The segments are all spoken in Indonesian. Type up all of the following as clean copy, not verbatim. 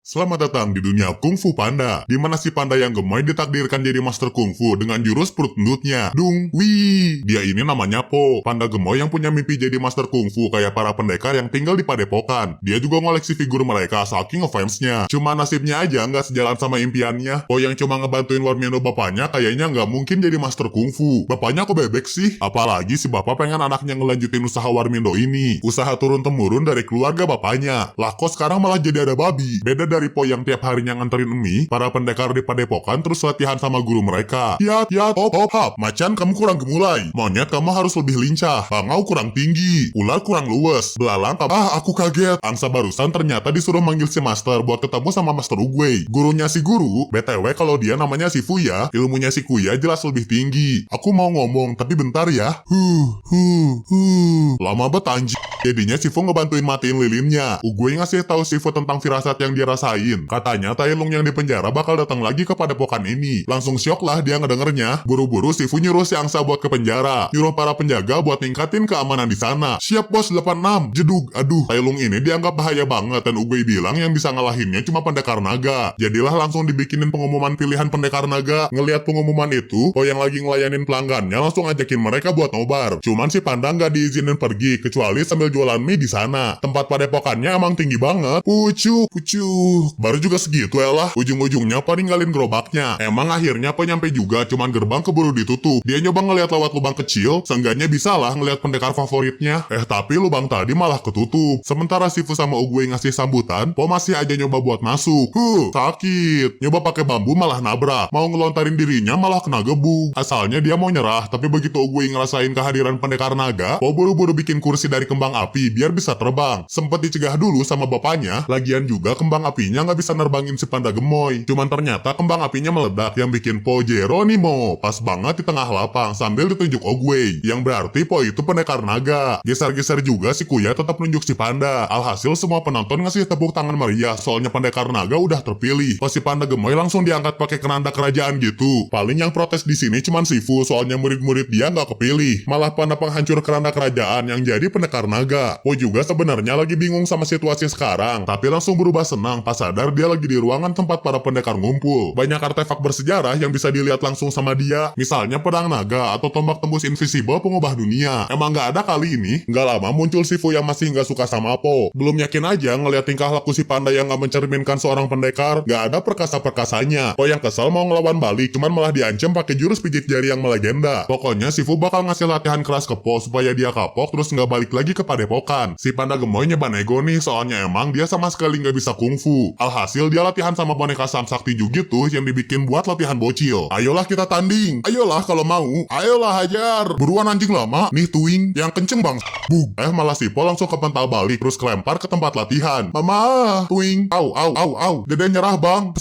Selamat datang di dunia Kung Fu Panda, di mana si panda yang gemoy ditakdirkan jadi master Kung Fu dengan jurus perut endutnya. Dung, wih. Dia ini namanya Po, panda gemoy yang punya mimpi jadi master Kung Fu kayak para pendekar yang tinggal di padepokan. Dia juga ngoleksi figur mereka saking ngefansnya. Cuma nasibnya aja nggak sejalan sama impiannya. Po yang cuma ngebantuin Warmindo bapaknya kayaknya nggak mungkin jadi master Kung Fu. Bapaknya kok bebek sih? Apalagi si bapak pengen anaknya ngelanjutin usaha Warmindo ini. Usaha turun-temurun dari keluarga bapaknya. Lah kok sekarang malah jadi ada babi? Beda dari Po yang tiap harinya nganterin mie, para pendekar di padepokan terus latihan sama guru mereka. Yat, hop, hop, hop. Macan kamu kurang gemulai. Monyet kamu harus lebih lincah. Bangau kurang tinggi. Ular kurang luwes. Belalang kamu... aku kaget. Angsa barusan ternyata disuruh manggil si master buat ketemu sama Master Uguay. Gurunya si guru, BTW kalau dia namanya si Fuya, ilmunya si Kuya jelas lebih tinggi. Aku mau ngomong, tapi bentar ya. Lama bet anjing. Jadinya Sifu ngebantuin matiin lilinnya. Uguay ngasih tahu Sifu tentang firasat yang dia rasain. Katanya Tai Lung yang di penjara bakal datang lagi ke padepokan ini. Langsung syok lah dia ngedengernya. Buru-buru Sifu nyuruh si Angsa buat ke penjara. Nyuruh para penjaga buat ningkatin keamanan di sana. Siap bos 86. Jedug. Aduh, Tai Lung ini dianggap bahaya banget dan Uguay bilang yang bisa ngalahinnya cuma pendekar naga. Jadilah langsung dibikinin pengumuman pilihan pendekar naga. Ngelihat pengumuman itu, Po yang lagi ngelayanin pelanggannya langsung ajakin mereka buat nobar. Cuman si panda nggak diizinin pergi kecuali sambil jualan mie di sana. Tempat padepokannya emang tinggi banget. Pucuk. Baru juga segitu ya lah. Ujung-ujungnya Po ninggalin gerobaknya. Emang akhirnya Po nyampe juga, cuman gerbang keburu ditutup. Dia nyoba ngeliat lewat lubang kecil, seenggaknya bisa lah ngeliat pendekar favoritnya. Tapi lubang tadi malah ketutup. Sementara Sifu sama Uguay ngasih sambutan, Po masih aja nyoba buat masuk. Sakit. Nyoba pakai bambu malah nabrak. Mau ngelontarin dirinya malah kena gebuk. Asalnya dia mau nyerah, tapi begitu Uguay ngerasain kehadiran pendekar naga, Po buru-buru bikin kursi dari kembang api biar bisa terbang. Sempet dicegah dulu sama bapaknya, lagian juga kembang apinya nggak bisa nerbangin si panda gemoy. Cuman ternyata kembang apinya meledak yang bikin Po Geronimo pas banget di tengah lapang sambil ditunjuk Uguay, yang berarti Po itu pendekar naga. Geser-geser juga si Kuya tetap nunjuk si panda. Alhasil semua penonton ngasih tepuk tangan meriah soalnya pendekar naga udah terpilih. Pas si panda gemoy langsung diangkat pakai keranda kerajaan gitu. Paling yang protes di sini cuman Sifu soalnya murid-murid dia nggak kepilih. Malah panda penghancur keranda kerajaan yang jadi pendekar naga. Po juga sebenarnya lagi bingung sama situasi sekarang, tapi langsung berubah senang pas sadar dia lagi di ruangan tempat para pendekar ngumpul. Banyak artefak bersejarah yang bisa dilihat langsung sama dia, misalnya pedang naga atau tombak tembus invisible pengubah dunia. Emang nggak ada kali ini. Nggak lama muncul Sifu yang masih nggak suka sama Po. Belum yakin aja ngeliat tingkah laku si panda yang nggak mencerminkan seorang pendekar. Nggak ada perkasa-perkasanya. Po yang kesel mau ngelawan balik, cuman malah diancam pakai jurus pijit jari yang melegenda. Pokoknya Sifu bakal ngasih latihan keras ke Po supaya dia kapok terus nggak balik lagi ke padepokan. Si panda gemoy nyoba nego nih soalnya emang dia sama sekali nggak bisa kungfu. Alhasil dia latihan sama boneka Samsakti juga tuh yang dibikin buat latihan bocil. Ayolah kita tanding. Ayolah kalau mau. Ayolah hajar. Buruan anjing lama. Nih tuing yang kenceng bang. Bug. Malah si Po langsung kepental balik terus kelempar ke tempat latihan. Mama. Tuing. Au. Dede nyerah bang.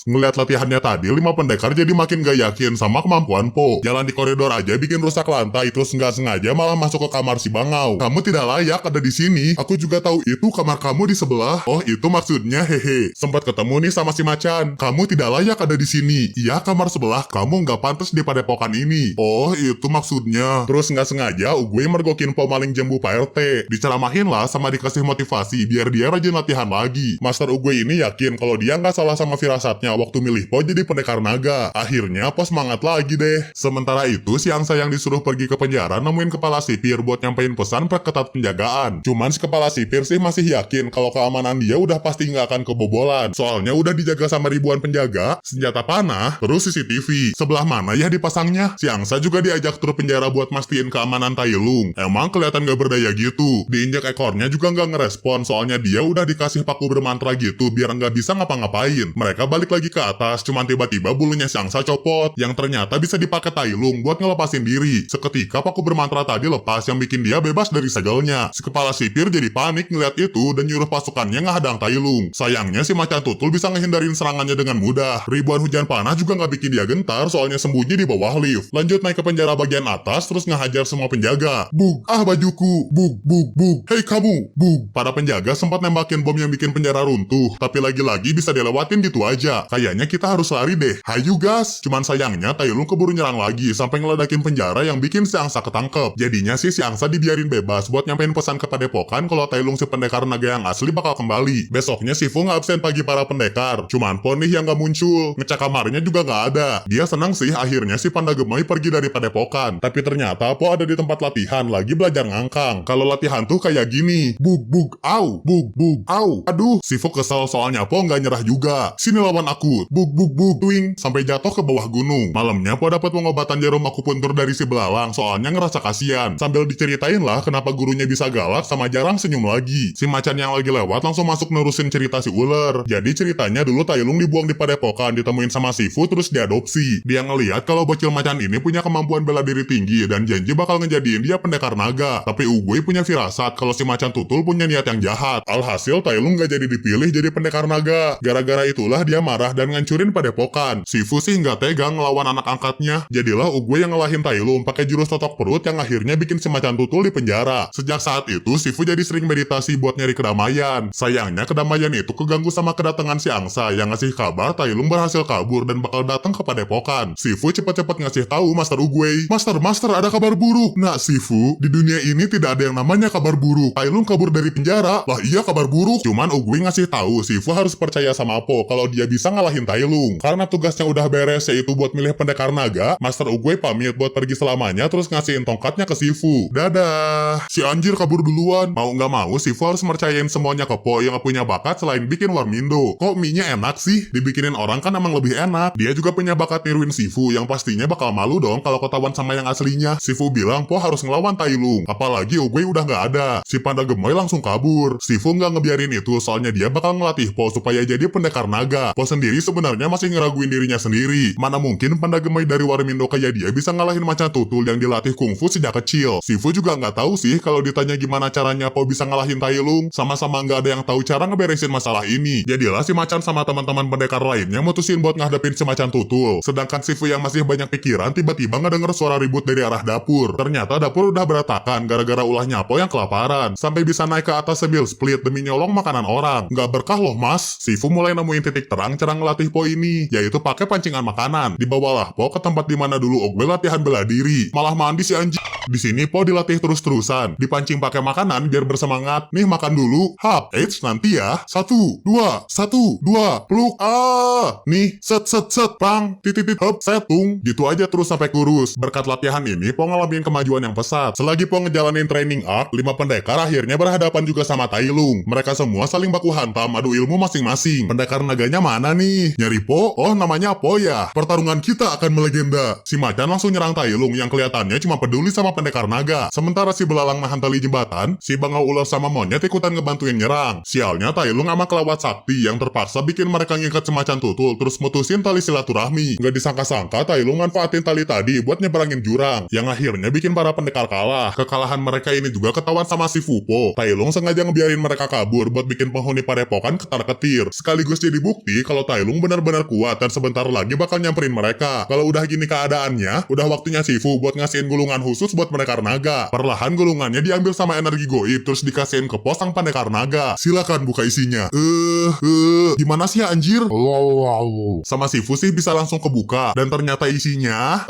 Ngeliat latihannya tadi, 5 pendekar jadi makin gak yakin sama kemampuan Po. Jalan di koridor aja bikin rusak lantai, terus nggak sengaja malah masuk ke kamar si Bangau. Kamu tidak layak ada di sini. Aku juga tahu itu kamar kamu di sebelah. Oh, itu maksudnya hehe. Sempat ketemu nih sama si Macan. Kamu tidak layak ada di sini. Iya, kamar sebelah. Kamu nggak pantas di padepokan ini. Oh, itu maksudnya. Terus nggak sengaja, Uguay mergokin Po maling jambu Pak RT. Diceramahin lah sama dikasih motivasi biar dia rajin latihan lagi. Master Uguay ini yakin kalau dia nggak salah sama firasatnya waktu milih Po jadi pendekar naga. Akhirnya Po semangat lagi deh. Sementara itu si Angsa yang disuruh pergi ke penjara nemuin kepala sipir buat nyampein pesan perketat penjagaan. Cuman si kepala sipir sih masih yakin kalau keamanan dia udah pasti nggak akan kebobolan. Soalnya udah dijaga sama ribuan penjaga, senjata panah, terus CCTV. Sebelah mana ya dipasangnya? Si Angsa juga diajak tur penjara buat mastiin keamanan Tai Lung. Emang kelihatan gak berdaya gitu. Diinjak ekornya juga nggak ngerespon soalnya dia udah dikasih paku bermantra gitu biar nggak bisa ngapa-ngapain. Mereka balik lagi ke atas, cuman tiba-tiba bulunya si Angsa copot, yang ternyata bisa dipakai Tai Lung buat ngelepasin diri. Seketika paku bermantra tadi lepas yang bikin dia bebas dari segelnya. Si kepala sipir jadi panik ngeliat itu dan nyuruh pasukannya ngehadang Tai Lung. Sayangnya si Macan Tutul bisa ngehindarin serangannya dengan mudah. Ribuan hujan panah juga nggak bikin dia gentar soalnya sembunyi di bawah lift. Lanjut naik ke penjara bagian atas terus ngehajar semua penjaga. Bug, bajuku. Bug. Hei kamu, bug. Para penjaga sempat nembakin bom yang bikin penjara runtuh, tapi lagi-lagi bisa dilewatin gitu aja. Kayaknya kita harus lari deh. Hayu gas. Cuman sayangnya Tai Lung keburu nyerang lagi sampai ngeledakin penjara yang bikin si angsa ketangkep. Jadinya sih si angsa dibiarin bebas buat nyampein pesan ke padepokan kalau Tai Lung si pendekar naga yang asli bakal kembali. Besoknya si Fu ngabsen pagi para pendekar. Cuman Po nih yang gak muncul. Ngecek kamarnya juga gak ada. Dia senang sih akhirnya si Panda Gemoy pergi dari padepokan. Tapi ternyata Po ada di tempat latihan lagi belajar ngangkang. Kalau latihan tuh kayak gini. Bug bug au. Bug bug au. Aduh, si Fu kesel soalnya Po gak nyerah juga. Sini lawan aku. Bug bug bug twing. Sampai jatuh ke bawah gunung. Malamnya Po dapat pengobatan jarum akupuntur dari si belalang soalnya ngerasa kasihan. Sambil diceritain lah kenapa gurunya bisa galak sama jarang senyum lagi. Si macan yang lagi lewat langsung masuk nerusin cerita si ular. Jadi ceritanya dulu Tai Lung dibuang di padepokan, ditemuin sama si Fu terus diadopsi. Dia ngelihat kalau bocil macan ini punya kemampuan bela diri tinggi dan janji bakal ngejadiin dia pendekar naga. Tapi Uguay punya firasat kalau si macan tutul punya niat yang jahat. Alhasil Tai Lung gak jadi dipilih jadi pendekar naga. Gara-gara itulah dia marah dan ngancurin padepokan. Si Fu sih nggak tega ngelawan anak angkatnya. Jadilah Uguay yang ngelahin Tai Lung pakai jurus totok perut yang akhirnya bikin si macan tutul di penjara. Sejak saat itu si Fu jadi sering meditasi buat nyari kedamaian. Sayangnya kedamaian itu keganggu sama kedatangan si angsa yang ngasih kabar Tai Lung berhasil kabur dan bakal datang ke padepokan. Si Fu cepat-cepat ngasih tahu Master Uguay. Master ada kabar buruk. Nah si Fu, di dunia ini tidak ada yang namanya kabar buruk. Tai Lung kabur dari penjara. Lah iya kabar buruk. Cuman Uguay ngasih tahu si Fu harus percaya sama Po kalau dia bisa ngalahin Tai Lung. Karena tugasnya udah beres yaitu buat milih pendekar naga, Master Uguay pamit buat pergi selamanya terus ngasihin tongkatnya ke si Fu. Dadah. Si anjir kabur duluan. Mau nggak mau si Fu harus mercayain semuanya ke Po yang gak punya bakat selain bikin warmindo. Kok mie-nya enak sih? Dibikinin orang kan emang lebih enak. Dia juga punya bakat niruin si Fu yang pastinya bakal malu dong kalau ketahuan sama yang aslinya. Si Fu bilang Po harus ngelawan Tai Lung. Apalagi Uguay udah nggak ada. Si Panda Gemoy langsung kabur. Si Fu nggak ngebiarin itu soalnya dia bakal ngelatih Po supaya jadi pendekar naga. Po sendiri sebenarnya masih ngeraguin dirinya sendiri. Mana mungkin Panda Gemoy dari warmindo kayak dia bisa ngalahin macan tutul yang dilatih kungfu sejak kecil. Si Fu juga nggak tahu sih kalau ditanya gimana caranya Po bisa ngalahin Tai Lung. Sama-sama nggak ada yang tahu cara ngeberesin masalah ini. Jadilah si macan sama teman-teman pendekar lainnya mutusin buat ngadepin si macan tutul. Sedangkan si Fu yang masih banyak pikiran tiba-tiba ngedenger suara ribut dari arah dapur. Ternyata dapur udah berantakan gara-gara ulahnya Po yang kelaparan. Sampai bisa naik ke atas sebil split demi nyolong makanan orang. Nggak berkah loh mas. Si Fu mulai nemuin titik terang cara ngelatih Po ini, yaitu pakai pancingan makanan. Dibawalah Po ke tempat dimana dulu Uguay latihan bela diri. Malah mandi si anjing. Di sini Po dilatih terus-terusan. Dipancing pakai makanan biar bersemangat. Nih makan dulu. Hap, eits nanti ya. 1, 2, 1, 2, peluk. Nih, set, pang, titit, hop, setung. Gitu aja terus sampai kurus. Berkat latihan ini Po ngalamin kemajuan yang pesat. Selagi Po ngejalanin training arc, 5 pendekar akhirnya berhadapan juga sama Tai Lung. Mereka semua saling baku hantam adu ilmu masing-masing. Pendekar naganya mana nih? Nyari Po? Oh namanya Po ya. Pertarungan kita akan melegenda. Si macan langsung nyerang Tai Lung yang kelihatannya cuma peduli sama pendekar naga. Sementara si belalang nahan tali jembatan, si bangau ular sama monyet ikutan ngebantuin nyerang. Sialnya Tai Lung sama kelawat sakti yang terpaksa bikin mereka ngikat semacan tutul terus mutusin tali silaturahmi. Gak disangka-sangka Tai Lung manfaatin tali tadi buat nyeberangin jurang, yang akhirnya bikin para pendekar kalah. Kekalahan mereka ini juga ketahuan sama si Fupo. Tai Lung sengaja ngebiarin mereka kabur buat bikin penghuni padepokan ketar-ketir. Sekaligus jadi bukti kalau Tai Lung benar-benar kuat dan sebentar lagi bakal nyamperin mereka. Kalau udah gini keadaannya, udah waktunya si Fu buat ngasihin gulungan khusus buat pendekar naga. Perlahan gulungannya diambil sama energi goib terus dikasihin ke pos sang pendekar naga. Silakan buka isinya. Gimana sih anjir? Sama si Fu sih bisa langsung kebuka dan ternyata isinya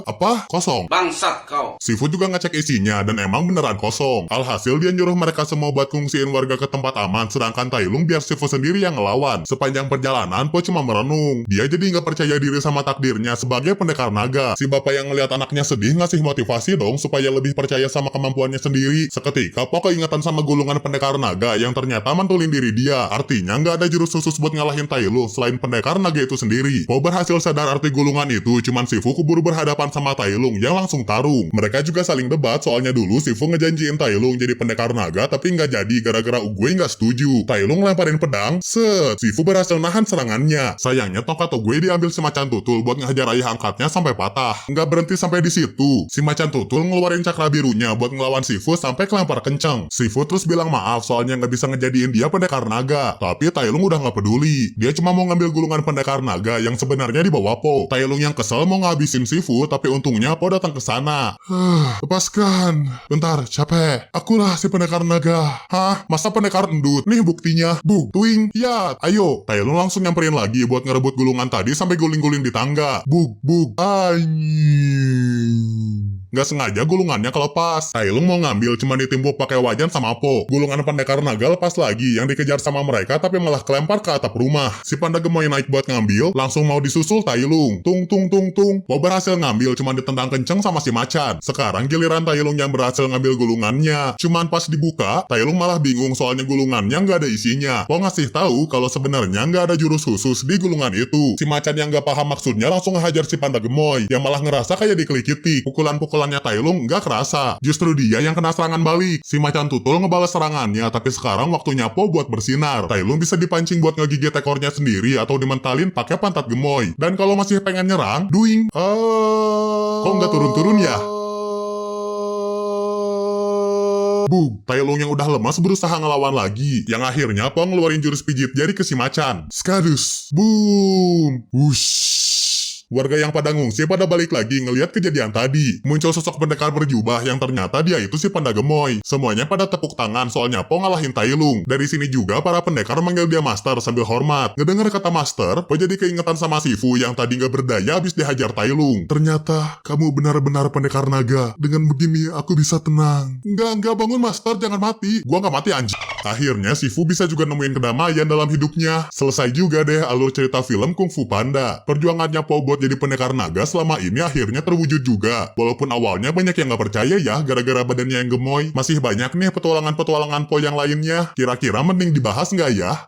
apa? Kosong. Bangsat kau. Si Fu juga ngecek isinya dan emang beneran kosong. Alhasil dia nyuruh mereka semua buat ngungsiin warga ke tempat aman, sedangkan Tai Lung biar si Fu sendiri yang ngelawan. Sepanjang perjalanan Po cuma merenung. Dia jadi nggak percaya diri sama takdirnya sebagai pendekar naga. Si bapak yang ngeliat anaknya sedih ngasih motivasi dong supaya lebih percaya sama kemampuannya sendiri. Seketika Po keingetan sama gulungan pendekar naga yang ternyata mantulin diri dia. Artinya nggak ada jurus khusus buat ngalahin Tai Lung selain pendekar naga itu sendiri. Po berhasil sadar arti gulungan itu, cuman si Fu keburu berhadapan sama Tai Lung yang langsung tarung. Mereka juga saling debat soalnya dulu si Fu ngejanjiin Tai Lung jadi pendekar naga tapi nggak jadi gara-gara Uguay nggak setuju. Tai Lung lemparin pedang, set, si Fu berhasil nahan serangannya. Sayangnya tongkat Uguay diambil si macan tutul buat ngehajar ayah angkatnya sampai patah. Nggak berhenti sampai di situ. Si macan tutul ngeluarin cakra birunya buat ngelawan si Fu sampai kelempar kenceng. Si Fu terus bilang maaf soalnya nggak bisa ngejadiin dia pendekar naga. Tapi Tai Lung udah nggak peduli. Dia cuma mau ngambil gulungan pendekar naga yang sebenarnya dibawa Po. Tai Lung yang kesel mau ngabisin si Fu, tapi untungnya Po datang ke sana. Lepaskan. Bentar, capek. Akulah si pendekar naga. Hah? Masa pendekar endut? Nih buktinya. Buk, twing, ya. Ayo. Tai Tailung langsung nyamperin lagi buat ngerebut gulungan tadi sampai guling-guling di tangga. Bug, anjing. Nggak sengaja gulungannya kelepas. Tailung mau ngambil cuma ditimpuk pakai wajan sama Po. Gulungan pendekar naga lepas lagi yang dikejar sama mereka tapi malah kelempar ke atap rumah. Si panda gemoy naik buat ngambil, langsung mau disusul Tailung. Tung tung tung tung. Po berhasil ngambil cuma ditendang kenceng sama si macan. Sekarang giliran Tailung yang berhasil ngambil gulungannya. Cuman pas dibuka, Tailung malah bingung soalnya gulungannya nggak ada isinya. Po ngasih tahu kalau sebenarnya nggak ada jurus khusus di gulungan itu. Si macan yang nggak paham maksudnya langsung ngehajar si panda gemoy yang malah ngerasa kayak dikelikiti. Pukulannya Tailung nggak kerasa. Justru dia yang kena serangan balik. Si macan tutul ngebalas serangannya, tapi sekarang waktunya Po buat bersinar. Tailung bisa dipancing buat ngegigit ekornya sendiri atau dimentalin pakai pantat gemoy. Dan kalau masih pengen nyerang, doing. Kok nggak turun-turun ya? Bug, Tailung yang udah lemas berusaha ngelawan lagi. Yang akhirnya Po ngeluarin jurus pijit jari ke si macan. Skadus. Boom. Wush. Warga yang pada ngungsi pada balik lagi ngelihat kejadian tadi. Muncul sosok pendekar berjubah yang ternyata dia itu si panda gemoy. Semuanya pada tepuk tangan soalnya Po ngalahin Tailung. Dari sini juga para pendekar manggil dia master sambil hormat. Ngedenger kata master, Po jadi keingetan sama Shifu yang tadi nggak berdaya habis dihajar Tailung. Ternyata kamu benar-benar pendekar naga. Dengan begini aku bisa tenang. Enggak bangun master, jangan mati. Gua nggak mati anjing. Akhirnya Shifu bisa juga nemuin kedamaian dalam hidupnya. Selesai juga deh alur cerita film Kung Fu Panda. Perjuangannya Po buat jadi pendekar naga selama ini akhirnya terwujud juga. Walaupun awalnya banyak yang gak percaya ya gara-gara badannya yang gemoy. Masih banyak nih petualangan-petualangan Po yang lainnya. Kira-kira mending dibahas nggak ya?